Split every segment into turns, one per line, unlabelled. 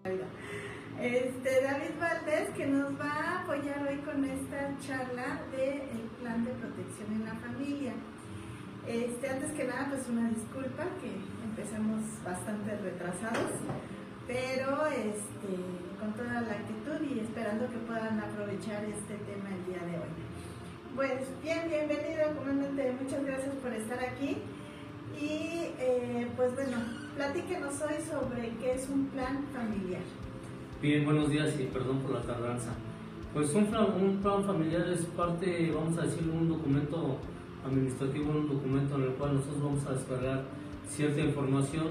David Valdés, que nos va a apoyar hoy con esta charla del plan de protección en la familia. Antes que nada, pues una disculpa que empezamos bastante retrasados, pero con toda la actitud y esperando que puedan aprovechar este tema el día de hoy. Pues bien, bienvenido, comandante, muchas gracias por estar aquí. Y pues bueno, platíquenos hoy sobre qué es un plan familiar.
Bien, buenos días y perdón por la tardanza. Pues un plan familiar es parte, vamos a decir, un documento administrativo, un documento en el cual nosotros vamos a descargar cierta información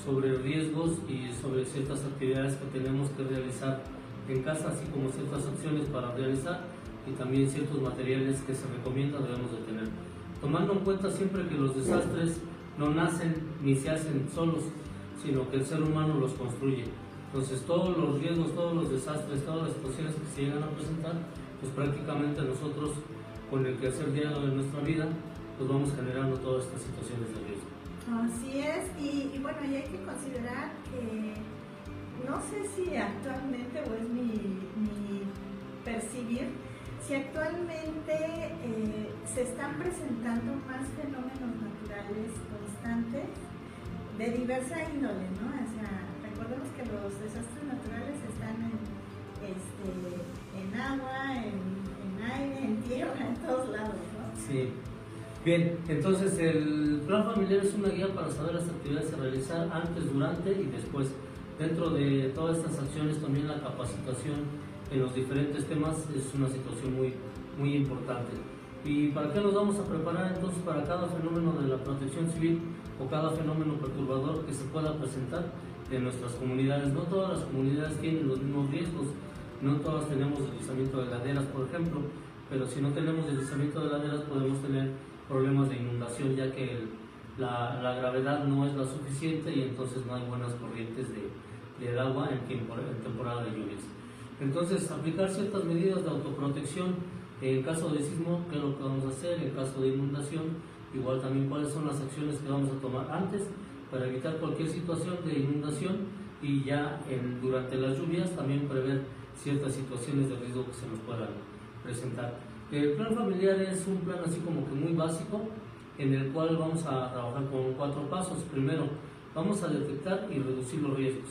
sobre riesgos y sobre ciertas actividades que tenemos que realizar en casa, así como ciertas acciones para realizar y también ciertos materiales que se recomienda debemos de tener. Tomando en cuenta siempre que los desastres no nacen ni se hacen solos, sino que el ser humano los construye. Entonces todos los riesgos, todos los desastres, todas las situaciones que se llegan a presentar, pues prácticamente nosotros con el quehacer diario de nuestra vida, pues vamos generando todas estas situaciones de riesgo.
Así es, y bueno, y hay que considerar que no sé si actualmente, o es mi percibir, si actualmente se están presentando más fenómenos naturales constantes de diversa índole, ¿no? O sea, recordemos que los desastres naturales están en agua, en aire, en tierra, en todos lados, ¿no?
Sí. Bien, entonces el plan familiar es una guía para saber las actividades a realizar antes, durante y después. Dentro de todas estas acciones también la capacitación en los diferentes temas es una situación muy importante. ¿Y para qué nos vamos a preparar entonces para cada fenómeno de la protección civil o cada fenómeno perturbador que se pueda presentar en nuestras comunidades? No todas las comunidades tienen los mismos riesgos, no todas tenemos deslizamiento de laderas, por ejemplo, pero si no tenemos deslizamiento de laderas podemos tener problemas de inundación, ya que la gravedad no es la suficiente y entonces no hay buenas corrientes del agua en temporada de lluvias. Entonces, aplicar ciertas medidas de autoprotección en caso de sismo, qué es lo que vamos a hacer, en caso de inundación, igual también cuáles son las acciones que vamos a tomar antes para evitar cualquier situación de inundación y ya durante las lluvias también prever ciertas situaciones de riesgo que se nos puedan presentar. El plan familiar es un plan así como que muy básico, en el cual vamos a trabajar con 4 pasos. Primero, vamos a detectar y reducir los riesgos.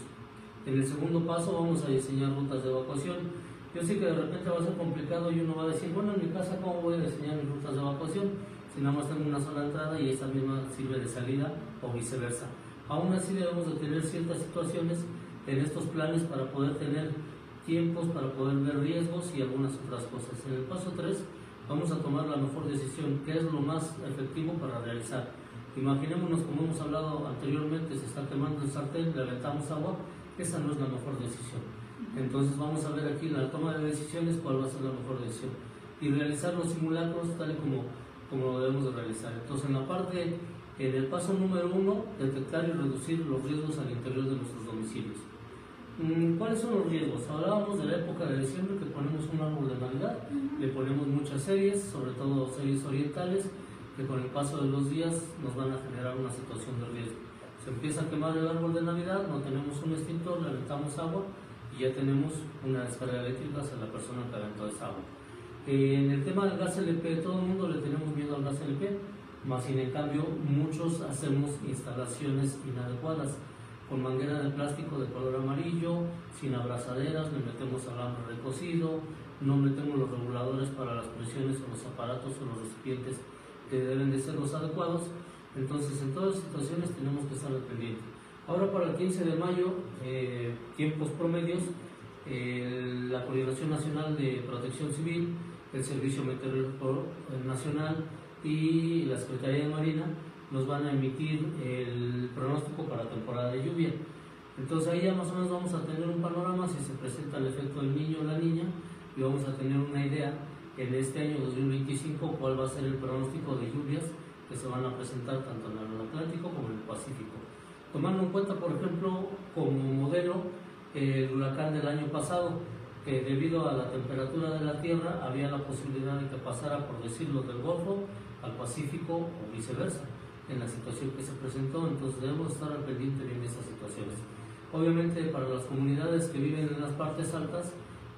En el segundo paso vamos a diseñar rutas de evacuación. Yo sé que de repente va a ser complicado y uno va a decir, bueno, en mi casa, ¿cómo voy a diseñar mis rutas de evacuación? Si nada más tengo una sola entrada y esa misma sirve de salida o viceversa. Aún así debemos de tener ciertas situaciones en estos planes para poder tener tiempos, para poder ver riesgos y algunas otras cosas. En el paso 3 vamos a tomar la mejor decisión, qué es lo más efectivo para realizar. Imaginémonos, como hemos hablado anteriormente, se está quemando el sartén, le aventamos agua, esa no es la mejor decisión. Entonces vamos a ver aquí la toma de decisiones cuál va a ser la mejor decisión y realizar los simulacros tal y como lo debemos de realizar. Entonces en el paso número 1, detectar y reducir los riesgos al interior de nuestros domicilios. ¿Cuáles son los riesgos? Hablábamos de la época de diciembre que ponemos un árbol de Navidad, le ponemos muchas series, sobre todo series orientales, que con el paso de los días nos van a generar una situación de riesgo. Se empieza a quemar el árbol de Navidad, no tenemos un extintor, le aventamos agua y ya tenemos una descarga eléctrica hacia la persona que aventó esa agua. En el tema del gas LP, todo el mundo le tenemos miedo al gas LP, más sin en cambio muchos hacemos instalaciones inadecuadas, con manguera de plástico de color amarillo, sin abrazaderas, le metemos alambre recocido, no metemos los reguladores para las presiones o los aparatos o los recipientes que deben de ser los adecuados. Entonces en todas las situaciones tenemos que estar al pendiente. Ahora para el 15 de mayo, tiempos promedios, la Coordinación Nacional de Protección Civil, el Servicio Meteorológico Nacional y la Secretaría de Marina nos van a emitir el pronóstico para temporada de lluvia. Entonces ahí ya más o menos vamos a tener un panorama si se presenta el efecto del niño o la niña y vamos a tener una idea en este año 2025 cuál va a ser el pronóstico de lluvias que se van a presentar tanto en el Atlántico como en el Pacífico. Tomando en cuenta, por ejemplo, como modelo el huracán del año pasado, que debido a la temperatura de la Tierra había la posibilidad de que pasara, por decirlo, del Golfo al Pacífico o viceversa, en la situación que se presentó. Entonces debemos estar al pendiente bien de esas situaciones. Obviamente para las comunidades que viven en las partes altas,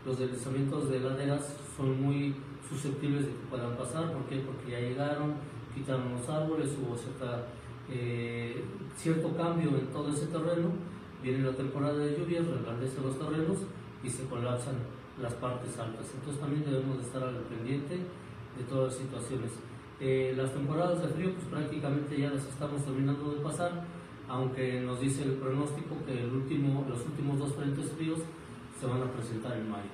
los deslizamientos de laderas son muy susceptibles de que puedan pasar. ¿Por qué? Porque ya llegaron, quitaron los árboles, hubo cierto cambio en todo ese terreno, viene la temporada de lluvias, reblandecen los terrenos y se colapsan las partes altas. Entonces también debemos de estar al pendiente de todas las situaciones. Las temporadas de frío pues prácticamente ya las estamos terminando de pasar, aunque nos dice el pronóstico que los últimos 2 frentes fríos se van a presentar en mayo.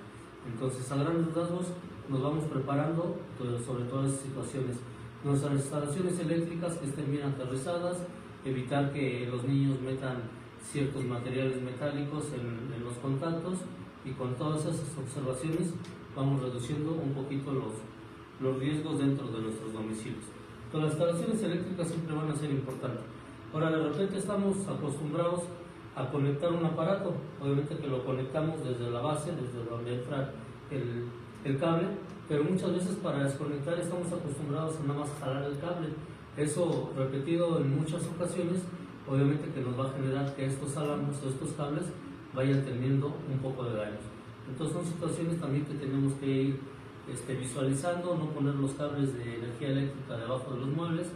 Entonces, a grandes rasgos nos vamos preparando sobre todas esas situaciones. Nuestras instalaciones eléctricas que estén bien aterrizadas, evitar que los niños metan ciertos materiales metálicos en los contactos, y con todas esas observaciones vamos reduciendo un poquito los riesgos dentro de nuestros domicilios. Entonces, las instalaciones eléctricas siempre van a ser importantes. Ahora, de repente estamos acostumbrados a conectar un aparato, obviamente que lo conectamos desde la base, desde donde entra el cable, pero muchas veces para desconectar estamos acostumbrados a nada más jalar el cable. Eso repetido en muchas ocasiones, obviamente que nos va a generar que estos álamos o estos cables vayan teniendo un poco de daños. Entonces son situaciones también que tenemos que ir visualizando, no poner los cables de energía eléctrica debajo de los muebles,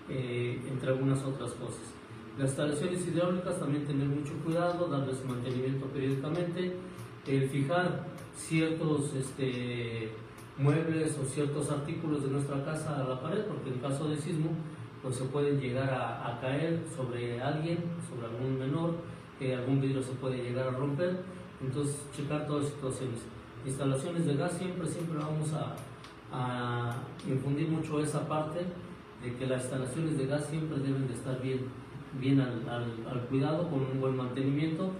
entre algunas otras cosas. Las instalaciones hidráulicas también tener mucho cuidado, darles mantenimiento periódicamente, fijar ciertos muebles o ciertos artículos de nuestra casa a la pared, porque en caso de sismo pues se pueden llegar a caer sobre alguien, sobre algún menor, algún vidrio se puede llegar a romper. Entonces checar todas las situaciones. Instalaciones de gas siempre vamos a infundir mucho esa parte de que las instalaciones de gas siempre deben de estar bien al cuidado, con un buen mantenimiento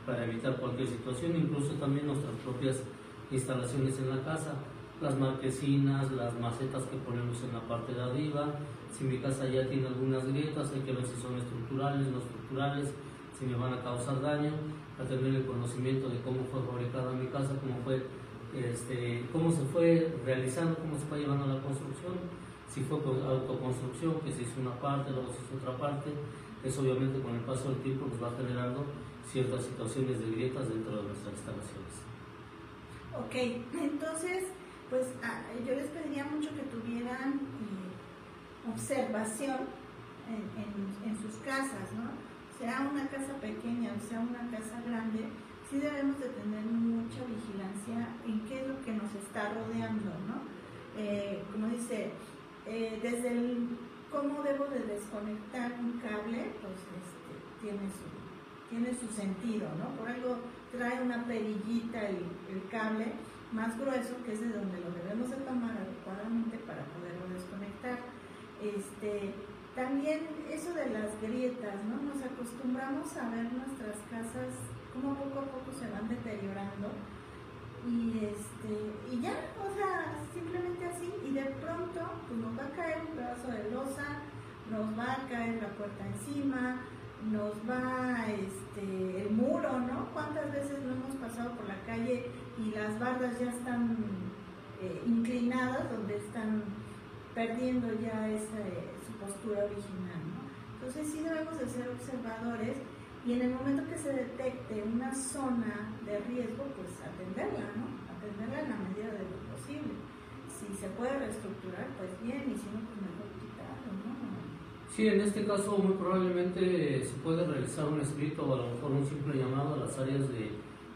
para evitar cualquier situación. Incluso también nuestras propias instalaciones en la casa, las marquesinas, las macetas que ponemos en la parte de arriba. Si mi casa ya tiene algunas grietas, hay que ver si son estructurales, no estructurales, si me van a causar daño, a tener el conocimiento de cómo fue fabricada mi casa, cómo se fue realizando, cómo se fue llevando la construcción, si fue autoconstrucción, que se hizo una parte, luego se hizo otra parte. Eso obviamente con el paso del tiempo nos va generando ciertas situaciones de grietas dentro de nuestras instalaciones.
Ok, entonces pues yo les pediría mucho que tuvieran observación en sus casas, ¿no? Sea una casa pequeña o sea una casa grande, sí debemos de tener mucha vigilancia en qué es lo que nos está rodeando, ¿no? Como dice, desde cómo debo de desconectar un cable, pues tiene su sentido, ¿no? Por algo trae una perillita el cable más grueso, que es de donde lo debemos de tomar adecuadamente para poderlo desconectar. También eso de las grietas, ¿no? Nos acostumbramos a ver nuestras casas como poco a poco se van deteriorando y ya, o sea, simplemente así, y de pronto pues nos va a caer un pedazo de losa, nos va a caer la puerta encima, nos va el muro, ¿no? ¿Cuántas veces no hemos pasado por la calle y las bardas ya están inclinadas, donde están perdiendo ya su postura original, ¿no? Entonces sí debemos de ser observadores y en el momento que se detecte una zona de riesgo, pues atenderla, ¿no? Atenderla en la medida de lo posible. Si se puede reestructurar, pues bien, y si no, pues mejor quitarlo, ¿no?
Sí, en este caso muy probablemente se puede realizar un escrito o a lo mejor un simple llamado a las áreas de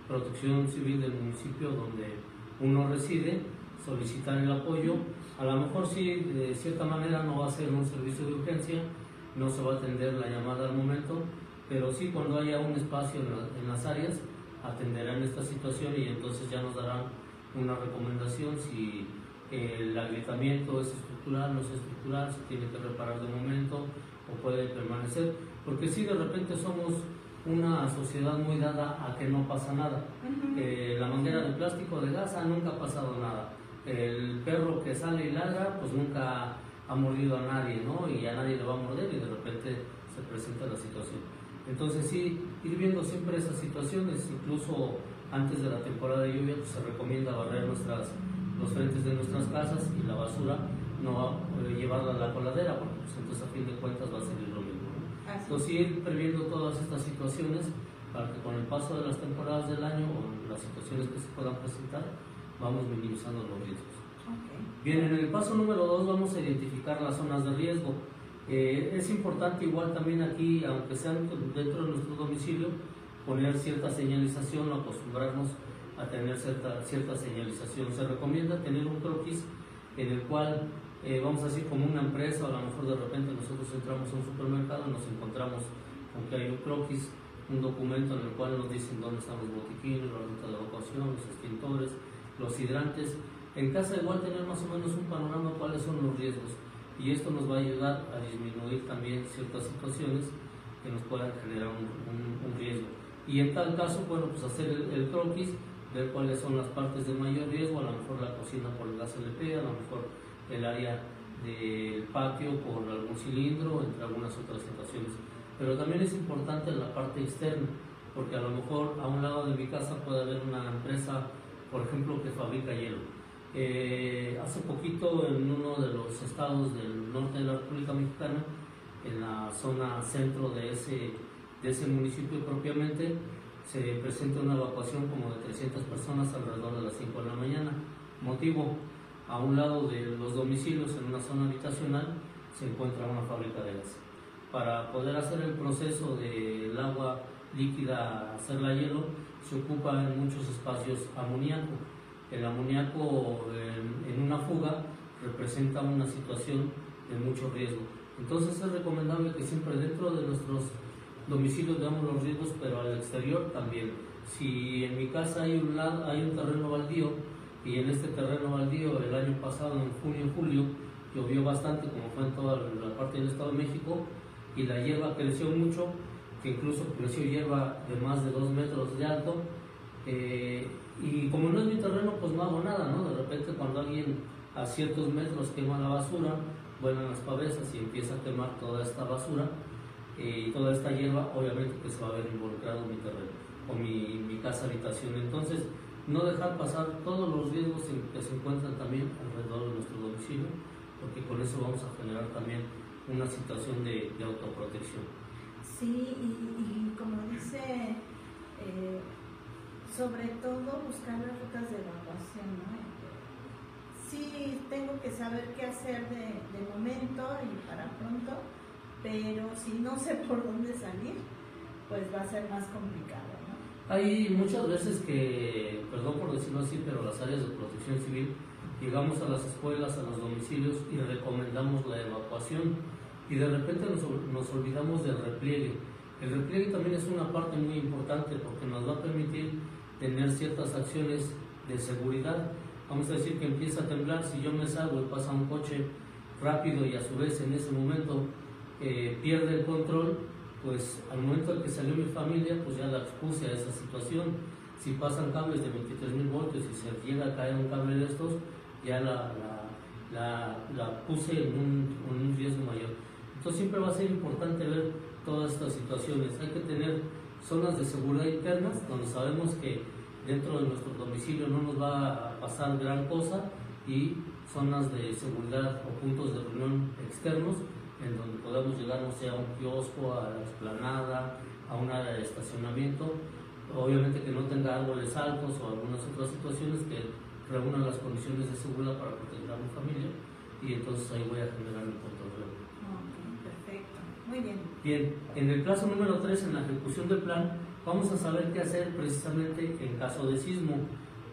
protección civil del municipio donde uno reside, solicitar el apoyo. A lo mejor sí, de cierta manera no va a ser un servicio de urgencia, no se va a atender la llamada al momento, pero sí cuando haya un espacio en las áreas atenderán esta situación y entonces ya nos darán una recomendación si el agrietamiento es estructural, no es estructural, se tiene que reparar de momento o puede permanecer, porque si de repente somos una sociedad muy dada a que no pasa nada. La manguera de plástico de gasa nunca ha pasado nada. El perro que sale y ladra pues nunca ha mordido a nadie, ¿no? Y a nadie le va a morder y de repente se presenta la situación. Entonces sí, ir viendo siempre esas situaciones, incluso antes de la temporada de lluvia pues, se recomienda barrer los frentes de nuestras casas y la basura no llevarla a la coladera, porque pues, entonces a fin de cuentas va a ser lo mismo, ¿no? Entonces ir previendo todas estas situaciones para que con el paso de las temporadas del año o las situaciones que se puedan presentar, vamos minimizando los riesgos.
Okay.
Bien, en el paso número 2 vamos a identificar las zonas de riesgo. Es importante igual también aquí, aunque sean dentro de nuestro domicilio, poner cierta señalización o acostumbrarnos a tener cierta señalización. Se recomienda tener un croquis en el cual, vamos a decir, como una empresa, o a lo mejor de repente nosotros entramos a un supermercado y nos encontramos con que hay un croquis, un documento en el cual nos dicen dónde están los botiquines, la ruta de evacuación, los extintores, los hidrantes. En casa igual tener más o menos un panorama de cuáles son los riesgos, y esto nos va a ayudar a disminuir también ciertas situaciones que nos puedan generar un riesgo. Y en tal caso, bueno, pues hacer el croquis, ver cuáles son las partes de mayor riesgo, a lo mejor la cocina por el gas LP, a lo mejor el área del patio por algún cilindro, entre algunas otras situaciones. Pero también es importante la parte externa, porque a lo mejor a un lado de mi casa puede haber una empresa, por ejemplo, que fabrica hielo. Hace poquito en uno de los estados del norte de la República Mexicana, en la zona centro de ese municipio propiamente, se presenta una evacuación como de 300 personas alrededor de las 5 de la mañana. Motivo: a un lado de los domicilios, en una zona habitacional, se encuentra una fábrica de gas. Para poder hacer el proceso del agua líquida, hacerla hielo, se ocupa en muchos espacios amoníaco. El amoníaco en una fuga representa una situación de mucho riesgo. Entonces es recomendable que siempre dentro de nuestros domicilios veamos los riesgos, pero al exterior también. Si en mi casa hay un terreno baldío, y en este terreno baldío el año pasado, en junio y julio, llovió bastante, como fue en toda la parte del Estado de México, y la hierba creció mucho, que incluso creció hierba de más de 2 metros de alto, y como no es mi terreno, pues no hago nada, ¿no? De repente cuando alguien a ciertos metros quema la basura, vuelan las pavesas y empieza a quemar toda esta basura, y toda esta hierba, obviamente que se va a ver involucrado mi terreno o mi casa habitación. Entonces, no dejar pasar todos los riesgos que se encuentran también alrededor de nuestro domicilio, porque con eso vamos a generar también una situación de autoprotección.
Sí, y como dice, sobre todo buscar las rutas de evacuación, ¿no? Sí, tengo que saber qué hacer de momento y para pronto, pero si no sé por dónde salir, pues va a ser más complicado, ¿no?
Hay muchas veces que, perdón por decirlo así, pero las áreas de protección civil, llegamos a las escuelas, a los domicilios y recomendamos la evacuación, y de repente nos olvidamos del repliegue. El repliegue también es una parte muy importante porque nos va a permitir tener ciertas acciones de seguridad. Vamos a decir que empieza a temblar, si yo me salgo y pasa un coche rápido y a su vez en ese momento pierde el control, pues al momento en que salió mi familia, pues ya la expuse a esa situación. Si pasan cables de 23.000 voltios y se llega a caer un cable de estos, ya la puse en un riesgo mayor. Entonces siempre va a ser importante ver todas estas situaciones. Hay que tener zonas de seguridad internas donde sabemos que dentro de nuestro domicilio no nos va a pasar gran cosa, y zonas de seguridad o puntos de reunión externos en donde podamos llegar, no sé, a un kiosco, a la explanada, a un área de estacionamiento, obviamente que no tenga árboles altos o algunas otras situaciones que reúnan las condiciones de seguridad para proteger a mi familia, y entonces ahí voy a generar mi control.
Perfecto, muy bien.
Bien, en el plazo número 3, en la ejecución del plan, vamos a saber qué hacer precisamente en caso de sismo,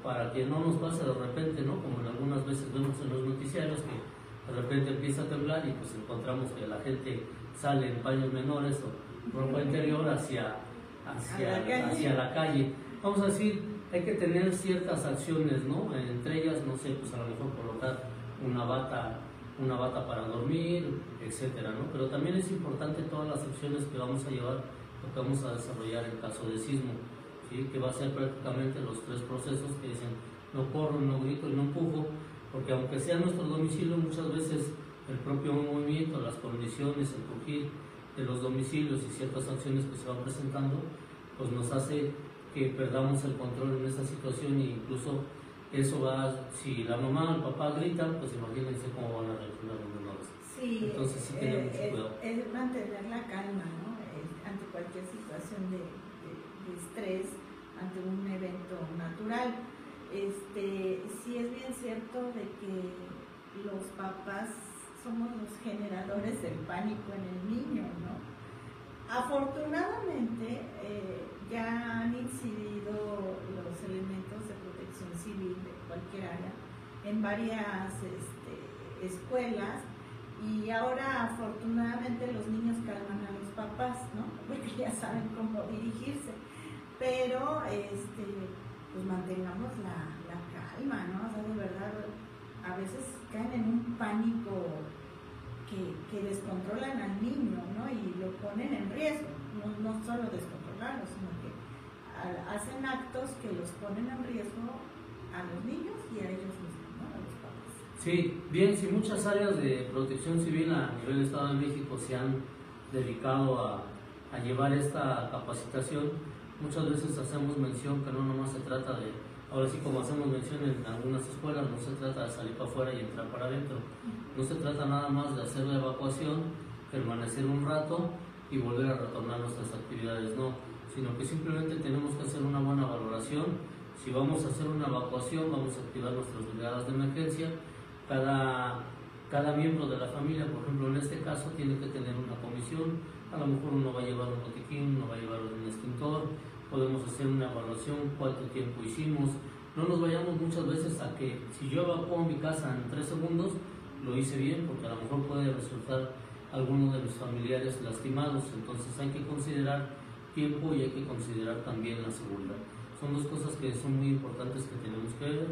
para que no nos pase de repente, ¿no? Como algunas veces vemos en los noticiarios, que de repente empieza a temblar y pues encontramos que la gente sale en paños menores o ropa interior hacia la calle. Vamos a decir, hay que tener ciertas acciones, ¿no? Entre ellas, no sé, pues a lo mejor colocar una bata para dormir, etcétera, ¿no? Pero también es importante todas las acciones que vamos a llevar, lo que vamos a desarrollar en caso de sismo, ¿sí? Que va a ser prácticamente los 3 procesos que dicen: no corro, no grito y no empujo, porque aunque sea nuestro domicilio, muchas veces el propio movimiento, las condiciones, el crujir de los domicilios y ciertas acciones que se van presentando, pues nos hace que perdamos el control en esta situación, e incluso eso va, si la mamá o el papá gritan, pues imagínense cómo van a reaccionar los menores.
Sí,
entonces sí tenemos mucho cuidado.
Es mantener la calma, ¿no? Ante cualquier situación de estrés ante un evento natural. Sí es bien cierto de que los papás somos los generadores del pánico en el niño, ¿no? Afortunadamente ya han incidido los elementos de protección civil de cualquier área en varias escuelas, y ahora afortunadamente los niños calman a los papás, ¿no? Porque ya saben cómo dirigirse, pero pues mantengamos la calma, ¿no? O sea, de verdad, a veces caen en un pánico que descontrolan al niño, ¿no? Y lo ponen en riesgo, no solo descontrolarlo, sino que hacen actos que los ponen en riesgo a los niños y a ellos mismos, ¿no? A los papás.
Sí, bien, si muchas áreas de protección civil a nivel de Estado de México se han dedicado a llevar esta capacitación, muchas veces hacemos mención que no nomás se trata de, ahora sí como hacemos mención en algunas escuelas, no se trata de salir para afuera y entrar para adentro, no se trata nada más de hacer la evacuación, permanecer un rato y volver a retornar nuestras actividades, no, sino que simplemente tenemos que hacer una buena valoración. Si vamos a hacer una evacuación, vamos a activar nuestras brigadas de emergencia. Cada miembro de la familia, por ejemplo, en este caso, tiene que tener una comisión. A lo mejor uno va a llevar un botiquín, uno va a llevar un extintor. Podemos hacer una evaluación, cuánto tiempo hicimos. No nos vayamos muchas veces a que si yo evacúo mi casa en 3 segundos, lo hice bien, porque a lo mejor puede resultar alguno de mis familiares lastimados. Entonces hay que considerar tiempo y hay que considerar también la seguridad. Son dos cosas que son muy importantes que tenemos que ver.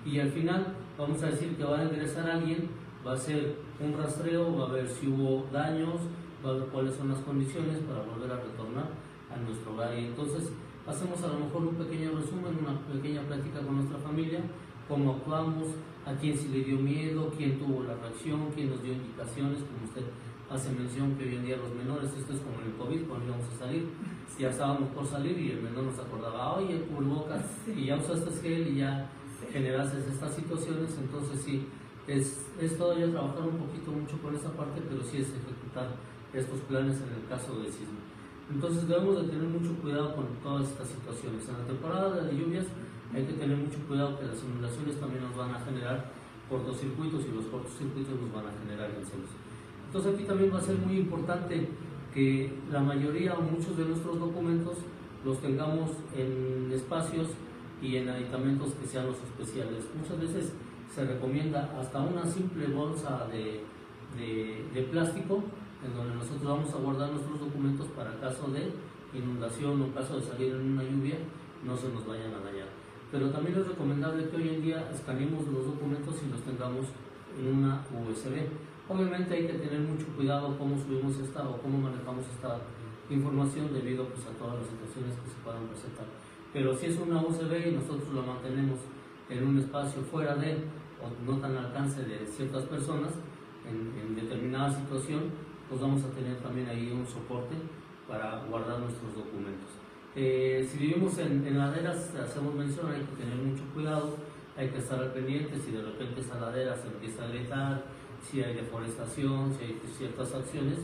Y al final vamos a decir que va a ingresar alguien, va a ser un rastreo, va a ver si hubo daños, va a ver cuáles son las condiciones para volver a retornar a nuestro hogar. Y entonces hacemos a lo mejor un pequeño resumen, una pequeña plática con nuestra familia, cómo actuamos, a quién sí le dio miedo, quién tuvo la reacción, quién nos dio indicaciones, como usted hace mención que hoy en día los menores, esto es como en el COVID, cuando íbamos a salir, ya estábamos por salir y el menor nos acordaba, oye, cubrebocas, y ya usaste gel y ya generaste estas situaciones. Entonces sí, es todavía trabajar un poquito mucho con esa parte, pero sí es ejecutar estos planes en el caso del sismo. Entonces debemos de tener mucho cuidado con todas estas situaciones. En la temporada de lluvias hay que tener mucho cuidado que las inundaciones también nos van a generar cortocircuitos y los cortocircuitos nos van a generar incendios. Entonces aquí también va a ser muy importante que la mayoría o muchos de nuestros documentos los tengamos en espacios y en aditamentos que sean los especiales. Muchas veces se recomienda hasta una simple bolsa de plástico en donde nosotros vamos a guardar nuestros documentos para caso de inundación o caso de salir en una lluvia, no se nos vayan a dañar. Pero también es recomendable que hoy en día escaneemos los documentos y los tengamos en una USB. Obviamente hay que tener mucho cuidado cómo subimos esta o cómo manejamos esta información debido pues, a todas las situaciones que se puedan presentar. Pero si es una USB y nosotros la mantenemos en un espacio fuera de o no tan al alcance de ciertas personas en determinada situación, pues vamos a tener también ahí un soporte para guardar nuestros documentos. Si vivimos en laderas, hacemos mención, hay que tener mucho cuidado, hay que estar al pendiente si de repente esa ladera se empieza a gritar, si hay deforestación, si hay ciertas acciones,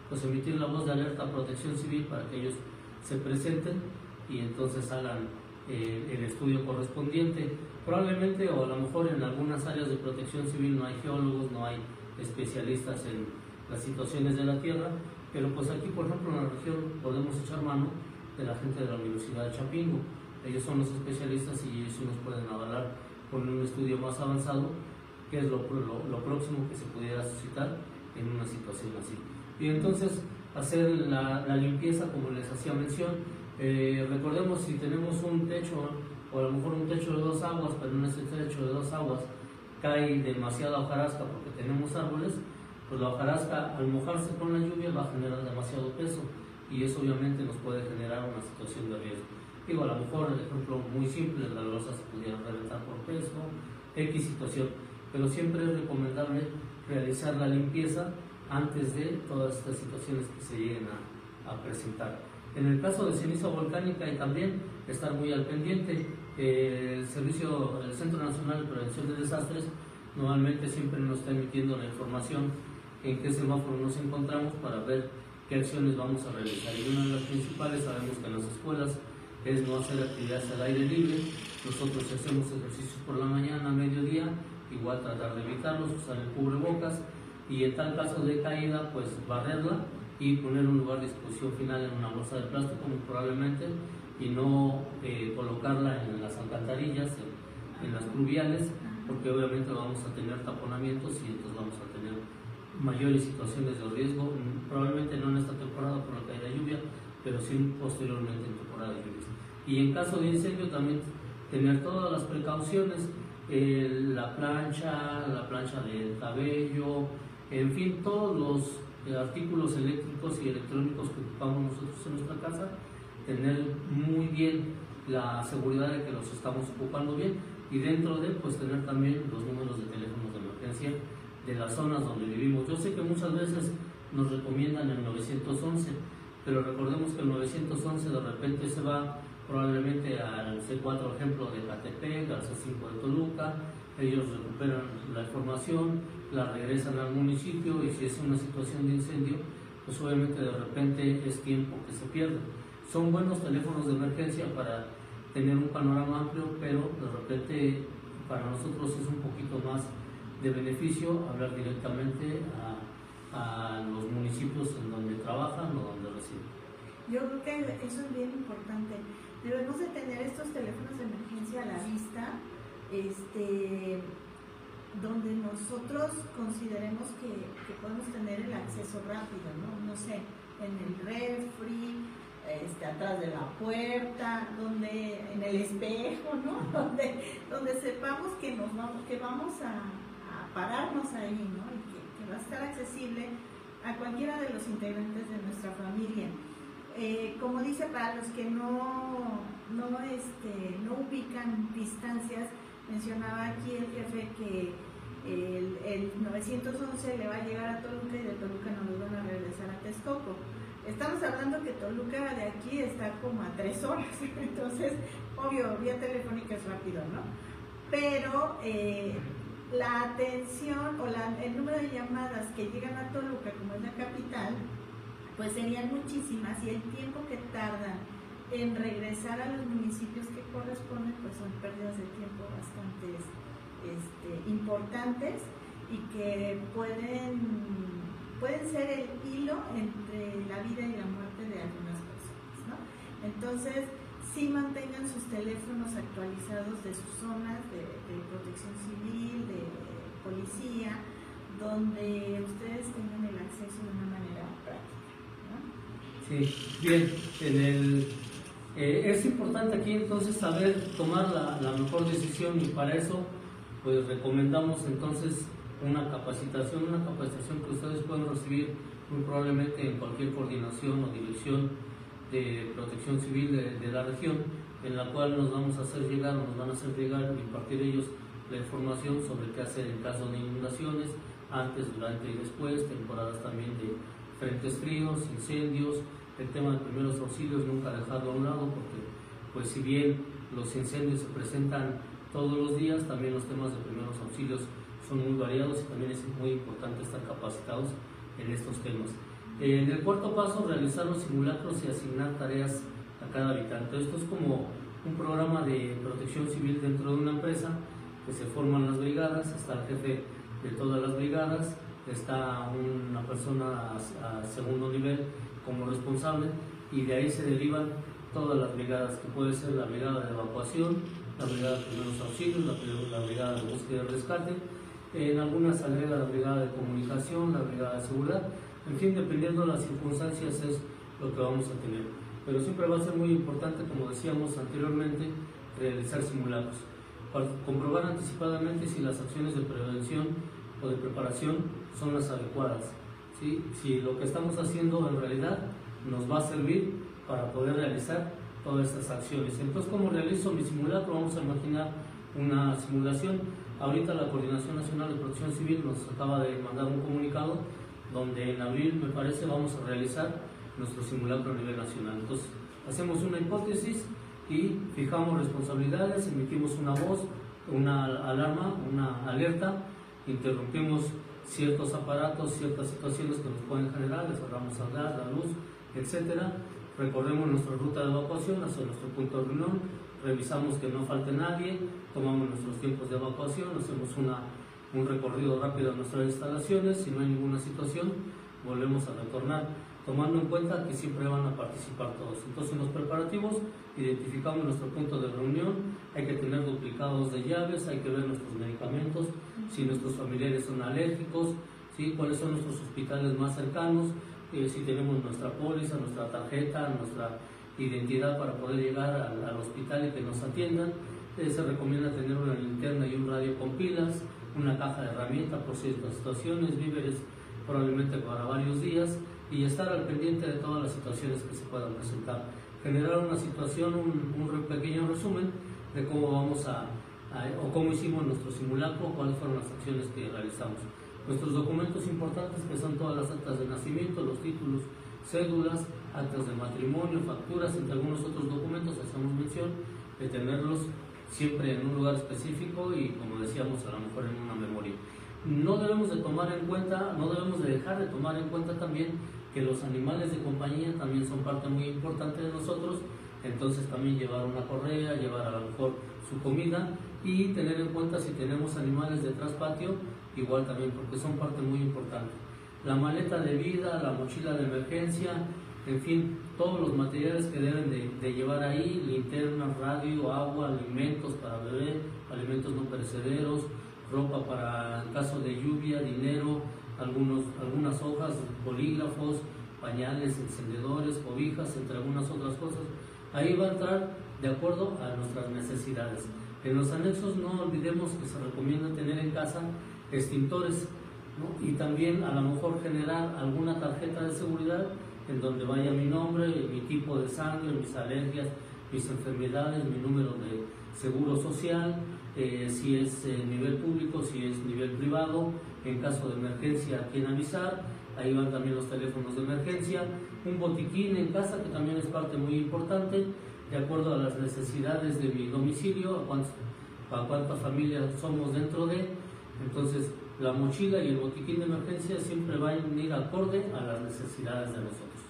pues emitir la voz de alerta a Protección Civil para que ellos se presenten y entonces hagan el estudio correspondiente. Probablemente o a lo mejor en algunas áreas de Protección Civil no hay geólogos, no hay especialistas en las situaciones de la tierra, pero pues aquí por ejemplo en la región podemos echar mano de la gente de la Universidad de Chapingo. Ellos son los especialistas y ellos nos pueden avalar con un estudio más avanzado qué es lo próximo que se pudiera suscitar en una situación así. Y entonces hacer la limpieza como les hacía mención. Recordemos, si tenemos un techo o a lo mejor un techo de 2 aguas, pero en ese techo de 2 aguas cae demasiada hojarasca porque tenemos árboles, pues la hojarasca al mojarse con la lluvia va a generar demasiado peso y eso obviamente nos puede generar una situación de riesgo. Digo, a lo mejor el ejemplo muy simple, las losas se pudieran reventar por peso, X situación, pero siempre es recomendable realizar la limpieza antes de todas estas situaciones que se lleguen a presentar. En el caso de ceniza volcánica y también estar muy al pendiente, el Centro Nacional de Prevención de Desastres normalmente siempre nos está emitiendo la información en qué semáforo nos encontramos para ver qué acciones vamos a realizar. Y una de las principales, sabemos que en las escuelas es no hacer actividades al aire libre. Nosotros hacemos ejercicios por la mañana, a mediodía, igual tratar de evitarlos, usar el cubrebocas y en tal caso de caída, pues barrerla y poner un lugar de disposición final en una bolsa de plástico muy probablemente, y no colocarla en las alcantarillas, en las pluviales, porque obviamente vamos a tener taponamientos y entonces vamos a tener mayores situaciones de riesgo, probablemente no en esta temporada por la caída de lluvia, pero sí posteriormente en temporada de lluvias. Y en caso de incendio también tener todas las precauciones, la plancha de cabello, en fin, todos los artículos eléctricos y electrónicos que ocupamos nosotros en nuestra casa, tener muy bien la seguridad de que los estamos ocupando bien, y dentro de pues tener también los números de teléfonos de emergencia de las zonas donde vivimos. Yo sé que muchas veces nos recomiendan el 911, pero recordemos que el 911 de repente se va probablemente al C4, ejemplo, de Catepec, al C5 de Toluca, ellos recuperan la información, la regresan al municipio, y si es una situación de incendio, pues obviamente de repente es tiempo que se pierde. Son buenos teléfonos de emergencia para tener un panorama amplio, pero de repente para nosotros es un poquito más de beneficio hablar directamente a los municipios en donde trabajan o donde residen.
Yo creo que eso es bien importante. Debemos de tener estos teléfonos de emergencia a la vista, donde nosotros consideremos que podemos tener el acceso rápido, ¿no? No sé, en el refri, atrás de la puerta, en el espejo, ¿no? Donde sepamos que vamos a pararnos ahí, ¿no? Y que va a estar accesible a cualquiera de los integrantes de nuestra familia. Como dice, para los que no ubican distancias, mencionaba aquí el jefe que el 911 le va a llegar a Toluca y de Toluca nos lo van a regresar a Texcoco. Estamos hablando que Toluca de aquí está como a 3 horas, entonces, obvio, vía telefónica es rápido, ¿no? Pero la atención o el número de llamadas que llegan a Toluca, como es la capital, pues serían muchísimas, y el tiempo que tardan en regresar a los municipios que corresponden, pues son pérdidas de tiempo bastante importantes, y que pueden ser el hilo entre la vida y la muerte de algunas personas, ¿no? Entonces, sí mantengan sus teléfonos actualizados de sus zonas de protección civil, de policía, donde ustedes tengan el acceso de una manera práctica, ¿no?
Sí, bien, es importante aquí entonces saber tomar la mejor decisión, y para eso pues recomendamos entonces una capacitación que ustedes pueden recibir muy probablemente en cualquier coordinación o dirección de protección civil de la región, en la cual nos van a hacer llegar y impartir ellos la información sobre qué hacer en caso de inundaciones, antes, durante y después, temporadas también de frentes fríos, incendios, el tema de primeros auxilios, nunca dejarlo a un lado, porque pues si bien los incendios se presentan todos los días, también los temas de primeros auxilios son muy variados, y también es muy importante estar capacitados en estos temas. En el cuarto paso, realizar los simulacros y asignar tareas a cada habitante. Esto es como un programa de protección civil dentro de una empresa, que se forman las brigadas, está el jefe de todas las brigadas, está una persona a segundo nivel como responsable, y de ahí se derivan todas las brigadas, que puede ser la brigada de evacuación, la brigada de primeros auxilios, la brigada de búsqueda y rescate, en algunas agrega la brigada de comunicación, la brigada de seguridad, en fin, dependiendo de las circunstancias es lo que vamos a tener. Pero siempre va a ser muy importante, como decíamos anteriormente, realizar simulacros, para comprobar anticipadamente si las acciones de prevención o de preparación son las adecuadas, ¿sí? Si lo que estamos haciendo en realidad nos va a servir para poder realizar todas estas acciones. Entonces, ¿cómo realizo mi simulacro? Vamos a imaginar una simulación. Ahorita la Coordinación Nacional de Protección Civil nos acaba de mandar un comunicado donde en abril, me parece, vamos a realizar nuestro simulacro a nivel nacional. Entonces, hacemos una hipótesis y fijamos responsabilidades, emitimos una voz, una alarma, una alerta, interrumpimos ciertos aparatos, ciertas situaciones que nos pueden generar, les cerramos el gas, la luz, etcétera. recorremos nuestra ruta de evacuación hacia nuestro punto de reunión, revisamos que no falte nadie, tomamos nuestros tiempos de evacuación, hacemos un recorrido rápido a nuestras instalaciones, si no hay ninguna situación, volvemos a retornar, tomando en cuenta que siempre van a participar todos. Entonces, en los preparativos identificamos nuestro punto de reunión, hay que tener duplicados de llaves, hay que ver nuestros medicamentos, si nuestros familiares son alérgicos, ¿sí? Cuáles son nuestros hospitales más cercanos, si tenemos nuestra póliza, nuestra tarjeta, nuestra identidad para poder llegar al hospital y que nos atiendan. Se recomienda tener una linterna y un radio con pilas, una caja de herramientas por ciertas situaciones, víveres probablemente para varios días, y estar al pendiente de todas las situaciones que se puedan presentar. Generar una situación, un pequeño resumen de cómo vamos o cómo hicimos nuestro simulacro, cuáles fueron las acciones que realizamos. Nuestros documentos importantes, que son todas las actas de nacimiento, los títulos, cédulas, actas de matrimonio, facturas, entre algunos otros documentos, hacemos mención de tenerlos siempre en un lugar específico y, como decíamos, a lo mejor en una memoria. No debemos de tomar en cuenta, no debemos de dejar de tomar en cuenta también que los animales de compañía también son parte muy importante de nosotros, entonces también llevar una correa, llevar a lo mejor su comida y tener en cuenta si tenemos animales de traspatio, igual también, porque son parte muy importante. La maleta de vida, la mochila de emergencia, en fin, todos los materiales que deben de llevar ahí, linterna, radio, agua, alimentos para beber, alimentos no perecederos, ropa para en caso de lluvia, dinero, algunas hojas, bolígrafos, pañales, encendedores, cobijas, entre algunas otras cosas. Ahí va a entrar de acuerdo a nuestras necesidades. En los anexos no olvidemos que se recomienda tener en casa extintores, ¿no? Y también a lo mejor generar alguna tarjeta de seguridad en donde vaya mi nombre, mi tipo de sangre, mis alergias, mis enfermedades, mi número de seguro social, si es nivel público, si es nivel privado, en caso de emergencia a quién avisar, ahí van también los teléfonos de emergencia, un botiquín en casa que también es parte muy importante, de acuerdo a las necesidades de mi domicilio, a cuánta familia somos dentro de, entonces la mochila y el botiquín de emergencia siempre van a ir acorde a las necesidades de nosotros,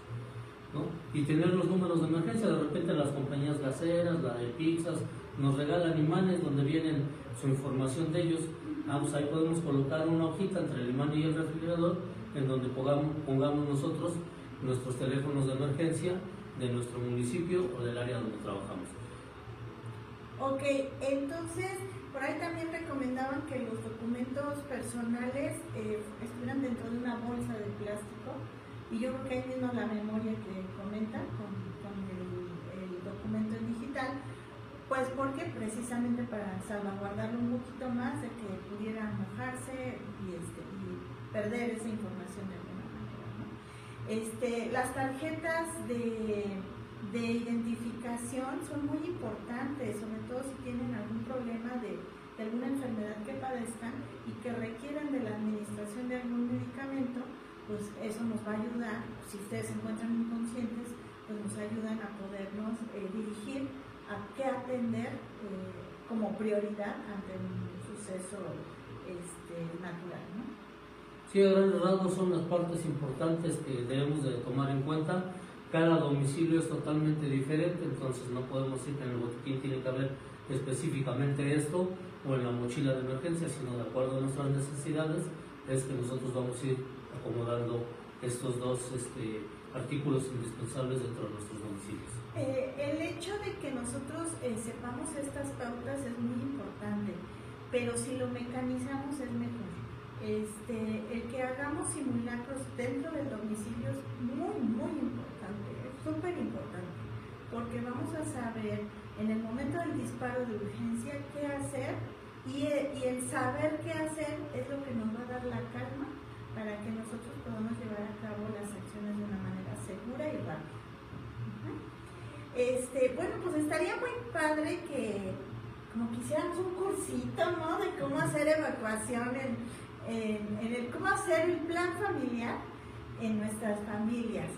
¿no? Y tener los números de emergencia, de repente las compañías gaseras, la de pizzas, nos regalan imanes donde vienen su información de ellos, pues ahí podemos colocar una hojita entre el imán y el refrigerador en donde pongamos nosotros nuestros teléfonos de emergencia de nuestro municipio o del área donde trabajamos.
Ok, entonces por ahí también recomendaban que los documentos personales estuvieran dentro de una bolsa de plástico, y yo creo que ahí mismo la memoria que comenta con el documento en digital, pues porque precisamente para salvaguardarlo un poquito más de que pudiera mojarse y perder esa información de alguna manera, ¿no? Las tarjetas de identificación son muy importantes, sobre todo si tienen algún problema de alguna enfermedad que padezcan y que requieran de la administración de algún medicamento, pues eso nos va a ayudar. Si ustedes se encuentran inconscientes, pues nos ayudan a podernos dirigir a qué atender como prioridad ante un suceso natural, ¿no?
Sí, a grandes rasgos son las partes importantes que debemos de tomar en cuenta. Cada domicilio es totalmente diferente, entonces no podemos decir que en el botiquín tiene que haber específicamente esto o en la mochila de emergencia, sino de acuerdo a nuestras necesidades es que nosotros vamos a ir acomodando estos dos artículos indispensables dentro de nuestros domicilios.
El hecho de que nosotros sepamos estas pautas es muy importante, pero si lo mecanizamos es mejor. El que hagamos simulacros dentro del domicilio es muy, muy importante, es súper importante, porque vamos a saber en el momento del disparo de urgencia qué hacer, y el saber qué hacer es lo que nos va a dar la calma para que nosotros podamos llevar a cabo las acciones de una manera segura y rápida. Bueno, pues estaría muy padre que como quisiéramos un cursito, ¿no? De cómo hacer evacuación, cómo hacer el plan familiar en nuestras familias.